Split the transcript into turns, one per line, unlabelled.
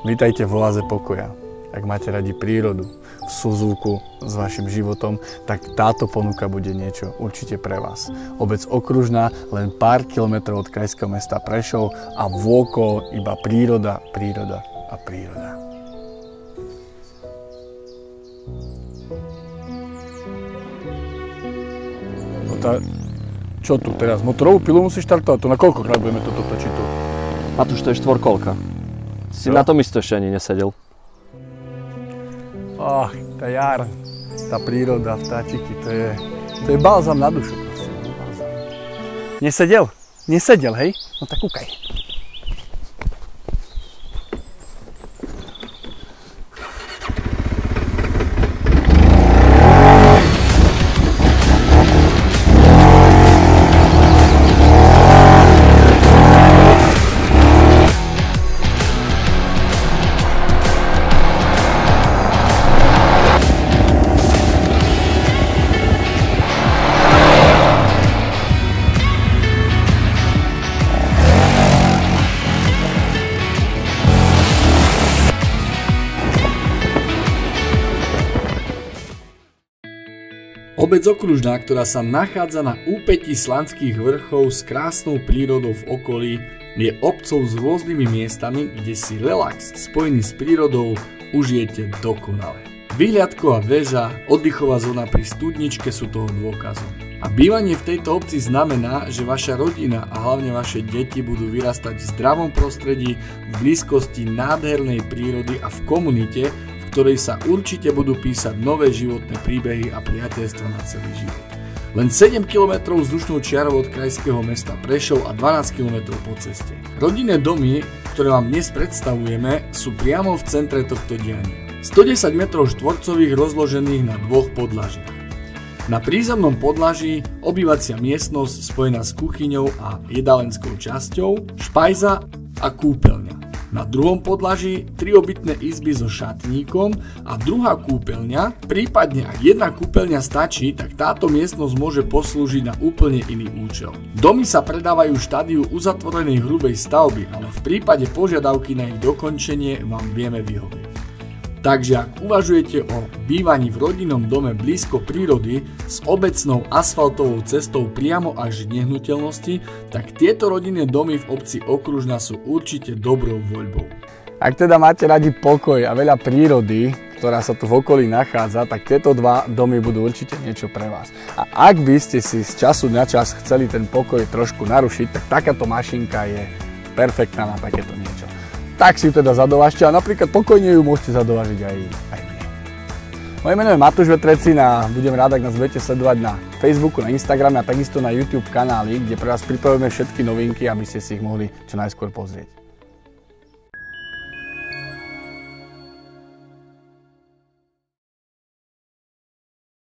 Vítajte v oáze pokoja. Ak máte radi prírodu, v súzvuku s vašim životom, tak táto ponuka bude niečo určite pre vás. Obec Okružná, len pár kilometrov od krajského mesta Prešov a vôkol iba príroda, príroda a príroda. No čo tu teraz? Motorovú pilu musíš štartovať? To na koľkokrát budeme toto točiť tu?
Matúš, to je štvorkolka. Si na tom isto ešte ani nesedel.
Tá jar, tá príroda, vtáčiky, to je balzam na dušu proste. Nesedel? Nesedel, hej? No tak kúkaj. Obec Okružná, ktorá sa nachádza na úpätí Slanských vrchov s krásnou prírodou v okolí, je obcov s rôznymi miestami, kde si relax spojený s prírodou užijete dokonale. Vyhliadková väža, oddychová zóna pri studničke sú toho dôkazom. A bývanie v tejto obci znamená, že vaša rodina a hlavne vaše deti budú vyrastať v zdravom prostredí, v blízkosti nádhernej prírody a v komunite, v ktorej sa určite budú písať nové životné príbehy a priateľstva na celý život. Len 7 km vzdušnou čiarou od krajského mesta Prešov a 12 km po ceste. Rodinné domy, ktoré vám dnes predstavujeme, sú priamo v centre tohto diania. 110 m štvorcových rozložených na dvoch podlažiach. Na prízemnom podlaží obývacia miestnosť spojená s kuchyňou a jedálenskou časťou, špajza a kúpeľňa. Na druhom podlaží 3 obytné izby so šatníkom a druhá kúpeľňa, prípadne ak jedna kúpeľňa stačí, tak táto miestnosť môže poslúžiť na úplne iný účel. Domy sa predávajú v štádiu uzatvorenej hrubej stavby, ale v prípade požiadavky na ich dokončenie vám vieme vyhovieť. Takže ak uvažujete o bývaní v rodinnom dome blízko prírody s obecnou asfaltovou cestou priamo až k nehnuteľnosti, tak tieto rodinné domy v obci Okružná sú určite dobrou voľbou. Ak teda máte radi pokoj a veľa prírody, ktorá sa tu v okolí nachádza, tak tieto dva domy budú určite niečo pre vás. A ak by ste si z času na čas chceli ten pokoj trošku narušiť, tak takáto mašinka je perfektná na takéto niečo. Tak si ju teda zadovážte a napríklad pokojne ju môžete zadovážiť aj mne. Moje meno je Matúš Vetrecin a budem rád, ak nás budete sledovať na Facebooku, na Instagrame a takisto na YouTube kanáli, kde pre vás pripravujeme všetky novinky, aby ste si ich mohli čo najskôr pozrieť.